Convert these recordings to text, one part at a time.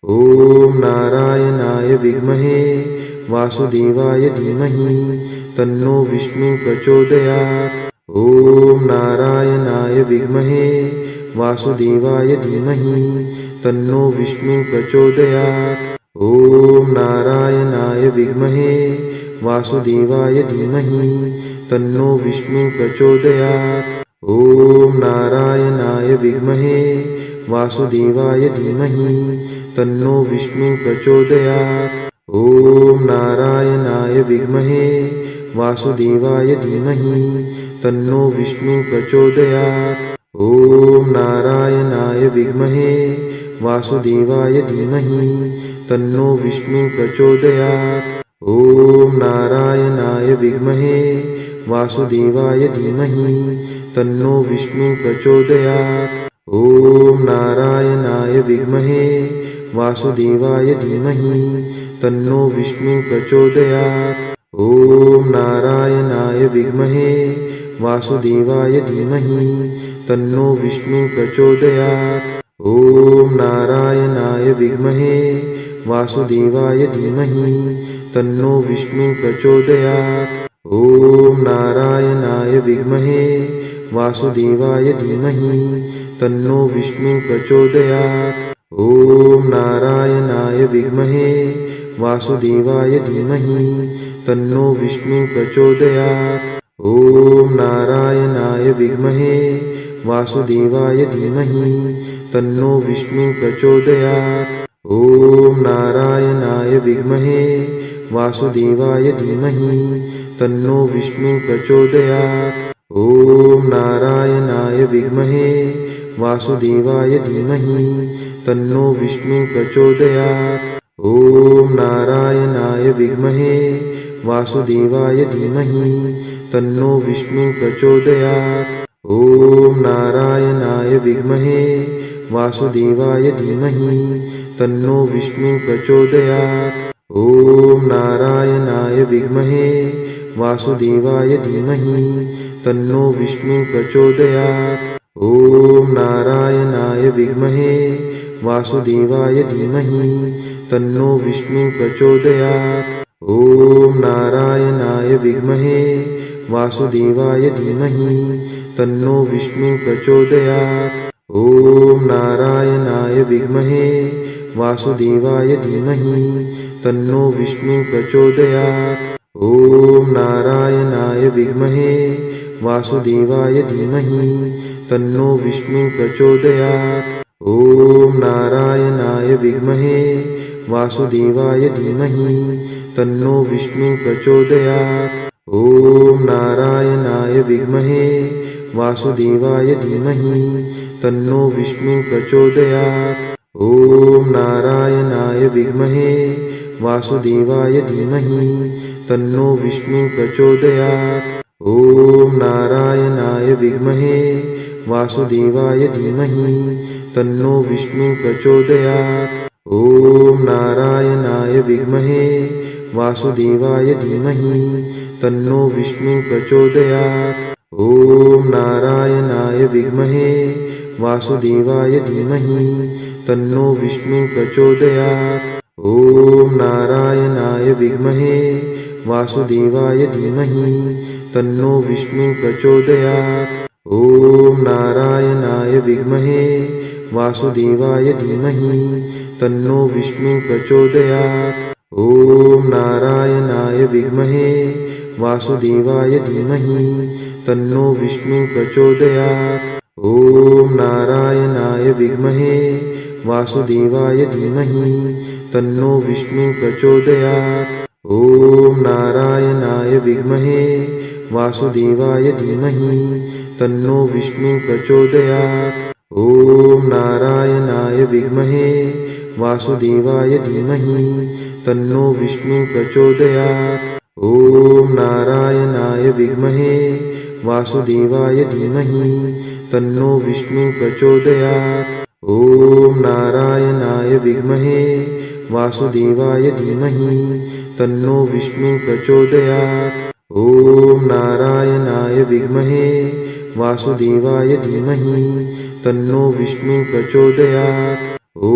ॐ नारायणाय विद्महे वासुदेवाय धीमहि तन्नो विष्णु प्रचोदयात्। ॐ नारायणाय विद्महे वासुदेवाय धीमहि तन्नो विष्णु प्रचोदयात्। ॐ नारायणाय विद्महे वासुदेवाय धीमहि तन्नो विष्णु प्रचोदयात्। ॐ नारायणाय विद्महे वासुदेवाय धीमहि तन्नो विष्णु प्रचोदयात्। ॐ नारायणाय विद्महे वासुदेवाय धीमहि तन्नो विष्णु प्रचोदयात्। ॐ नारायणाय विद्महे वासुदेवाय धीमहि तन्नो विष्णु प्रचोदयात्। ॐ नारायणाय विद्महे वासुदेवाय धीमहि तन्नो विष्णु प्रचोदयात्। ॐ नारायणाय विद्महे वासुदेवाय धीमहि तन्नो विष्णु प्रचोदयात्। ॐ नारायणाय विद्महे वासुदेवाय धीमहि तन्नो विष्णु प्रचोदयात्। ॐ नारायणाय विद्महे वासुदेवाय धीमहि तन्नो विष्णु प्रचोदयात्। ॐ नारायणाय विद्महे वासुदेवाय धीमहि तन्नो विष्णु प्रचोदयात्। ॐ नारायणाय विद्महे वासुदेवाय धीमहि तन्नो विष्णु प्रचोदयात्। ॐ नारायणाय विद्महे वासुदेवाय धीमहि तन्नो विष्णु प्रचोदयात्। ॐ नारायणाय विद्महे वासुदेवाय धीमहि तन्नो विष्णु प्रचोदयात्। ॐ नारायणाय विद्महे वासुदेवाय धीमहि तन्नो विष्णु प्रचोदयात्। ॐ नारायणाय विद्महे वासुदेवाय धीमहि तन्नो विष्णु प्रचोदयात्। ॐ नारायणाय विद्महे वासुदेवाय धीमहि तन्नो विष्णु प्रचोदयात्। ॐ नारायणाय विद्महे वासुदेवाय धीमहि तन्नो विष्णु प्रचोदयात्। ॐ नारायणाय विद्महे वासुदेवाय धीमहि तन्नो विष्णु प्रचोदयात्। ॐ नारायणाय विद्महे वासुदेवाय धीमहि तन्नो विष्णु प्रचोदयात्। ॐ नारायणाय विद्महे वासुदेवाय धीमहि तन्नो विष्णु प्रचोदयात्। ॐ नारायणाय विद्महे वासुदेवाय धीमहि तन्नो विष्णु प्रचोदयात्। ॐ नारायणाय विद्महे वासुदेवाय धीमहि तन्नो विष्णु प्रचोदयात्। ॐ नारायणाय विद्महे वासुदेवाय धीमहि तन्नो विष्णु प्रचोदयात्। ॐ नारायणाय विद्महे वासुदेवाय धीमहि तन्नो विष्णु प्रचोदयात्। ॐ नारायणाय विद्महे वासुदेवाय धीमहि तन्नो विष्णु प्रचोदयात्। ॐ नारायणाय विद्महे वासुदेवाय धीमहि तन्नो विष्णु प्रचोदयात्। ॐ नारायणाय विद्महे वासुदेवाय धीमहि तन्नो विष्णु प्रचोदयात्। ॐ नारायणाय विद्महे वासुदेवाय धीमहि तन्नो विष्णु प्रचोदयात्। ॐ नारायणाय विद्महे वासुदेवाय धीमहि तन्नो विष्णु प्रचोदयात्। ॐ नारायणाय विद्महे वासुदेवाय धीमहि तन्नो विष्णु प्रचोदयात्। ॐ नारायणाय विद्महे वासुदेवाय धीमहि तन्नो विष्णु प्रचोदयात्। ॐ नारायणाय विद्महे वासुदेवाय धीमहि तन्नो विष्णु प्रचोदयात्। ॐ नारायणाय विद्महे वासुदेवाय धीमहि तन्नो विष्णु प्रचोदयात्। ॐ नारायणाय विद्महे वासुदेवाय धीमहि तन्नो विष्णु प्रचोदयात्। ॐ नारायणाय विद्महे वासुदेवाय धीमहि तन्नो विष्णु प्रचोदयात्। ॐ नारायणाय विद्महे वासुदेवाय धीमहि तन्नो विष्णु प्रचोदयात्। ॐ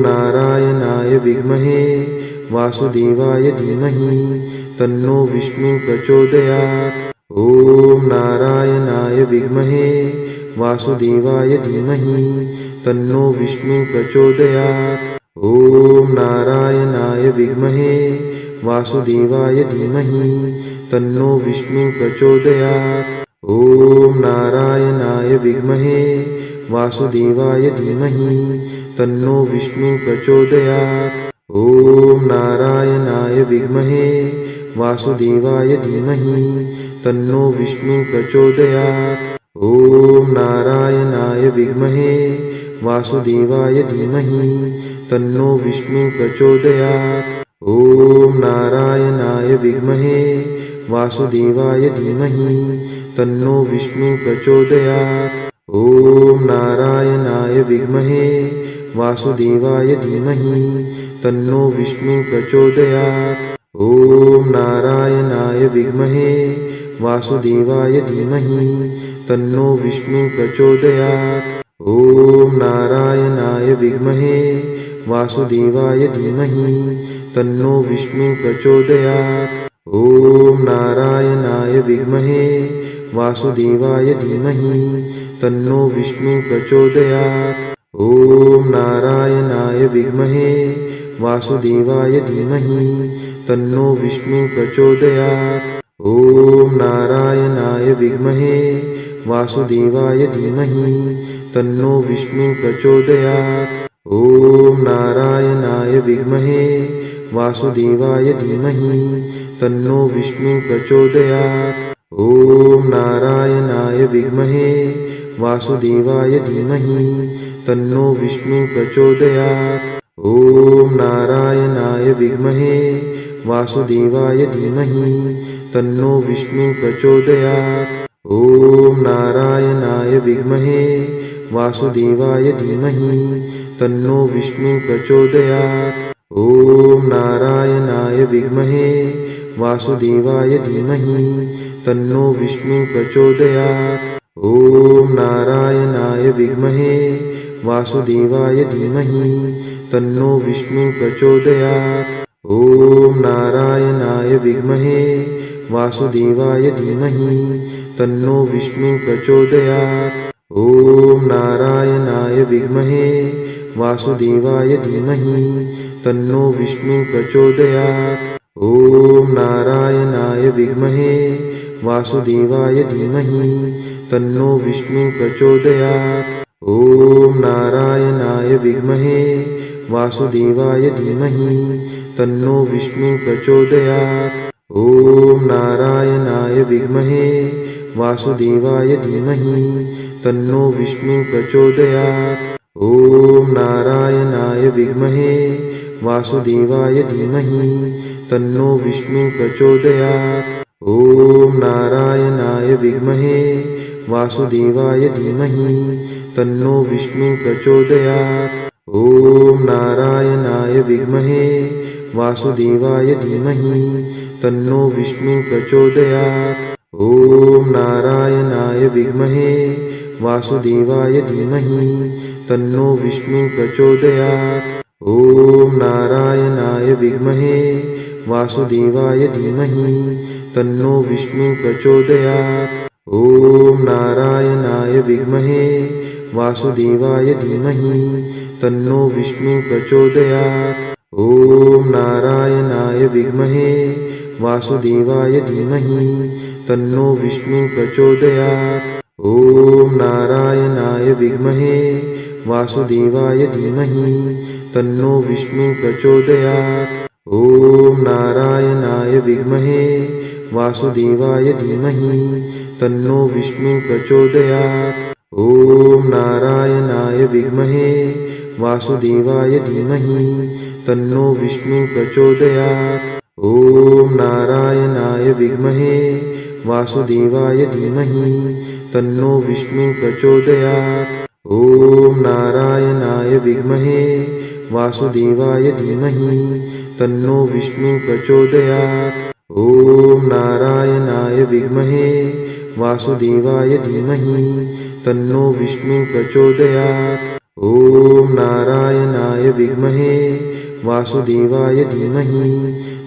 नारायणाय नारायणाय विद्महे वासुदेवाय धीमहि तन्नो विष्णु प्रचोदयात्। ॐ नारायणाय विद्महे वासुदेवाय धीमहि तन्नो विष्णु प्रचोदयात्। ॐ नारायणाय विद्महे वासुदेवाय धीमहि तन्नो विष्णु प्रचोदयात्। ॐ नारायणाय विद्महे वासुदेवाय धीमहि तन्नो विष्णु प्रचोदयात्। ॐ नारायणाय विद्महे वासुदेवाय धीमहि तन्नो विष्णु प्रचोदयात्। ॐ नारायणाय विद्महे वासुदेवाय धीमहि तन्नो विष्णु प्रचोदयात्। ॐ नारायणाय विद्महे वासुदेवाय धीमहि तन्नो विष्णु प्रचोदयात्। ॐ नारायणाय विद्महे वासुदेवाय धीमहि तन्नो विष्णु प्रचोदयात्। ॐ नारायणाय विद्महे वासुदेवाय धीमहि तन्नो विष्णु प्रचोदयात्। ॐ नारायणाय विद्महे वासुदेवाय धीमहि तन्नो विष्णु प्रचोदयात्। ॐ नारायणाय विद्महे वासुदेवाय धीमहि तन्नो विष्णु प्रचोदयात्। ॐ नारायणाय विद्महे वासुदेवाय धीमहि तन्नो विष्णु प्रचोदयात्। ॐ नारायणाय विद्महे वासुदेवाय धीमहि तन्नो विष्णु प्रचोदयात्। ॐ नारायणाय विद्महे वासुदेवाय धीमहि तन्नो विष्णु प्रचोदयात्। ॐ नारायणाय विद्महे वासुदेवाय धीमहि तन्नो विष्णु प्रचोदयात्। ॐ नारायणाय विद्महे वासुदेवाय धीमहि तन्नो विष्णु प्रचोदयात्। ॐ नारायणाय विद्महे वासुदेवाय धीमहि तन्नो विष्णु प्रचोदयात्। ॐ नारायणाय विद्महे वासुदेवाय धीमहि तन्नो विष्णु प्रचोदयात्। ॐ नारायणाय विद्महे वासुदेवाय धीमहि तन्नो विष्णु प्रचोदयात्। ॐ नारायणाय विद्महे वासुदेवाय धीमहि तन्नो विष्णु प्रचोदयात्। ॐ नारायणाय विद्महे वासुदेवाय धीमहि तन्नो विष्णु प्रचोदयात्। ॐ नारायणाय विद्महे वासुदेवाय धीमहि तन्नो विष्णु प्रचोदयात्। ॐ नारायणाय विद्महे वासुदेवाय धीमहि तन्नो विष्णु प्रचोदयात्। ॐ नारायणाय विद्महे वासुदेवाय धीमहि तन्नो विष्णु प्रचोदयात्। ॐ नारायणाय विद्महे वासुदेवाय धीमहि तन्नो विष्णु प्रचोदयात्। ॐ नारायणाय विद्महे वासुदेवाय धीमहि तन्नो विष्णु प्रचोदयात्। ॐ नारायणाय विद्महे वासुदेवाय धीमहि तन्नो विष्णु प्रचोदयात्। ॐ नारायणाय विद्महे वासुदेवाय धीमहि तन्नो विष्णु प्रचोदयात्। ॐ नारायणाय विद्महे वासुदेवाय धीमहि तन्नो विष्णु प्रचोदयात्। ॐ नारायणाय विद्महे वासुदेवाय धीमहि तन्नो विष्णु प्रचोदयात्। ॐ नारायणाय विद्महे वासुदेवाय धीमहि तन्नो विष्णु प्रचोदयात्। ॐ नारायणाय विद्महे वासुदेवाय धीमहि तन्नो विष्णु प्रचोदयात्। ॐ नारायणाय विद्महे वासुदेवाय धीमहि तन्नो विष्णु प्रचोदयात्। ॐ नारायणाय विद्महे वासुदेवाय धीमहि तन्नो विष्णु प्रचोदयात्। ॐ नारायणाय विद्महे वासुदेवाय धीमहि तन्नो विष्णु प्रचोदयात्। ॐ नारायणाय विद्महे वासुदेवाय धीमहि तन्नो विष्णु प्रचोदयात्। ॐ नारायणाय विद्महे वासुदेवाय धीमहि तन्नो विष्णु प्रचोदयात्। ॐ नारायणाय विद्महे वासुदेवाय धीमहि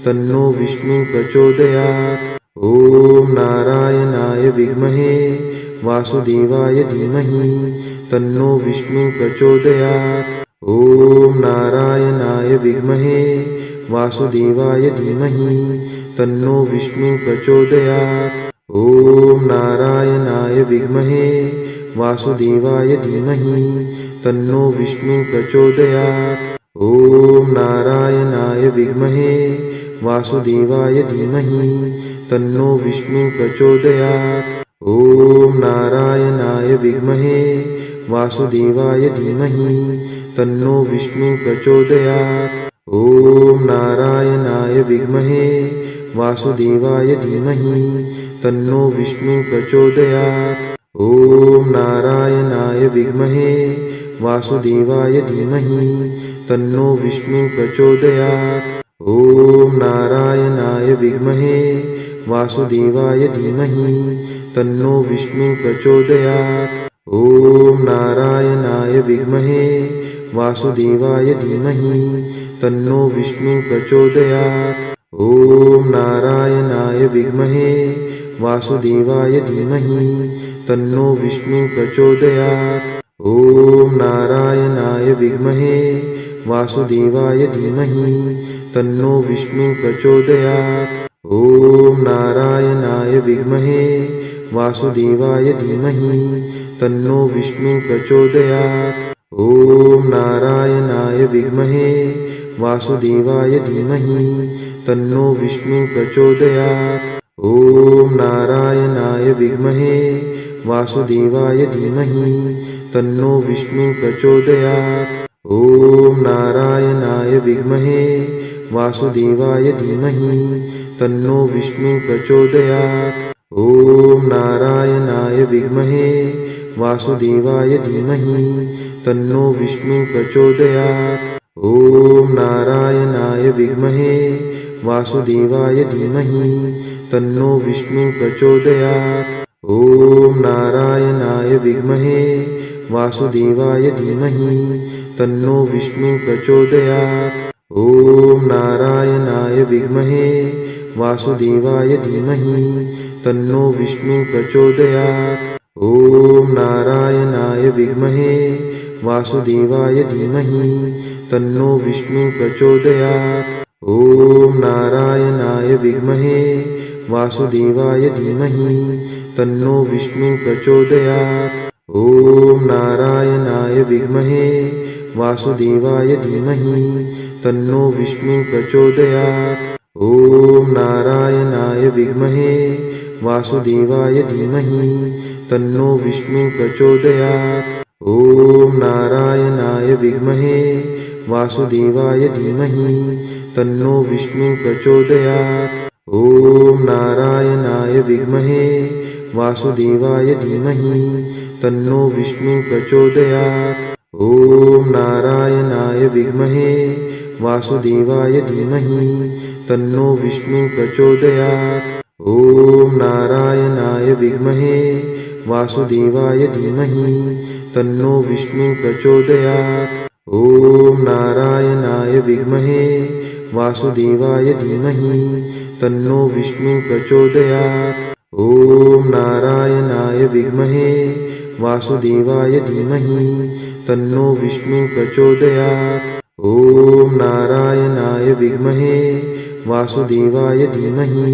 तन्नो विष्णु प्रचोदयात्। ॐ नारायणाय विद्महे वासुदेवाय धीमहि तन्नो विष्णु प्रचोदयात्। ॐ नारायणाय विद्महे वासुदेवाय धीमहि तन्नो विष्णु प्रचोदयात्। ॐ नारायणाय विद्महे वासुदेवाय धीमहि तन्नो विष्णु प्रचोदयात्। ॐ नारायणाय विद्महे वासुदेवाय धीमहि तन्नो विष्णु प्रचोदयात्। ॐ नारायणाय विद्महे वासुदेवाय धीमहि तन्नो विष्णु प्रचोदयात्। ॐ नारायणाय विद्महे वासुदेवाय धीमहि तन्नो विष्णु प्रचोदयात्। ॐ नारायणाय विद्महे वासुदेवाय धीमहि तन्नो विष्णु प्रचोदयात्। ॐ नारायणाय विद्महे वासुदेवाय धीमहि तन्नो विष्णु प्रचोदयात्। ॐ नारायणाय विद्महे वासुदेवाय धीमहि तन्नो विष्णु प्रचोदयात्। ॐ नारायणाय विद्महे वासुदेवाय धीमहि तन्नो विष्णु प्रचोदयात्। ॐ नारायणाय विद्महे वासुदेवाय धीमहि तन्नो विष्णु प्रचोदयात्। ॐ नारायणाय विद्महे वासुदेवाय धीमहि तन्नो विष्णु प्रचोदयात्। ॐ नारायणाय विद्महे वासुदेवाय धीमहि तन्नो विष्णु प्रचोदयात्। ॐ नारायणाय विद्महे वासुदेवाय धीमहि तन्नो विष्णु प्रचोदयात्। ॐ नारायणाय विद्महे वासुदेवाय धीमहि तन्नो विष्णु प्रचोदयात्। ॐ नारायणाय विद्महे वासुदेवाय धीमहि तन्नो विष्णु प्रचोदयात्। ॐ नारायणाय विद्महे वासुदेवाय धीमहि तन्नो विष्णु प्रचोदयात्। ॐ नारायणाय विद्महे वासुदेवाय धीमहि तन्नो विष्णु प्रचोदयात्। ॐ नारायणाय विद्महे वासुदेवाय धीमहि तन्नो विष्णु प्रचोदयात्। ॐ नारायणाय विद्महे वासुदेवाय धीमहि तन्नो विष्णु प्रचोदयात्। ॐ नारायणाय विद्महे वासुदेवाय धीमहि तन्नो विष्णु प्रचोदयात्। ॐ नारायणाय विद्महे वासुदेवाय धीमहि तन्नो विष्णु प्रचोदयात्। ॐ नारायणाय विद्महे वासुदेवाय धीमहि तन्नो विष्णु प्रचोदयात्। ॐ नारायणाय विद्महे वासुदेवाय धीमहि तन्नो विष्णु प्रचोदयात्। ॐ नारायणाय विद्महे वासुदेवाय धीमहि तन्नो विष्णु प्रचोदयात्। ॐ नारायणाय विद्महे वासुदेवाय धीमहि तन्नो विष्णु प्रचोदयात्। ॐ नारायणाय विद्महे वासुदेवाय धीमहि तन्नो विष्णु प्रचोदयात्। ॐ नारायणाय विद्महे वासुदेवाय धीमहि तन्नो विष्णु प्रचोदयात्। ॐ नारायणाय विद्महे वासुदेवाय धीमहि तन्नो विष्णु प्रचोदयात्। ॐ नारायणाय विद्महे वासुदेवाय धीमहि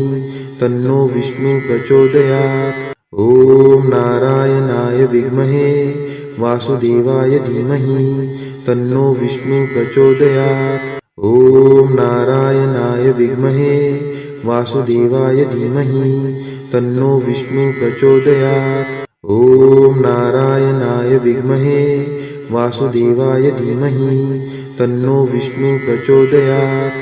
तन्नो विष्णु प्रचोदयात्। ॐ नारायणाय विद्महे वासुदेवाय धीमहि तन्नो विष्णु प्रचोदयात्। ॐ नारायणाय विद्महे वासुदेवाय धीमहि तन्नो विष्णु प्रचोदयात्। ॐ नारायणाय विद्महे वासुदेवाय धीमहि तन्नो विष्णु प्रचोदयात्।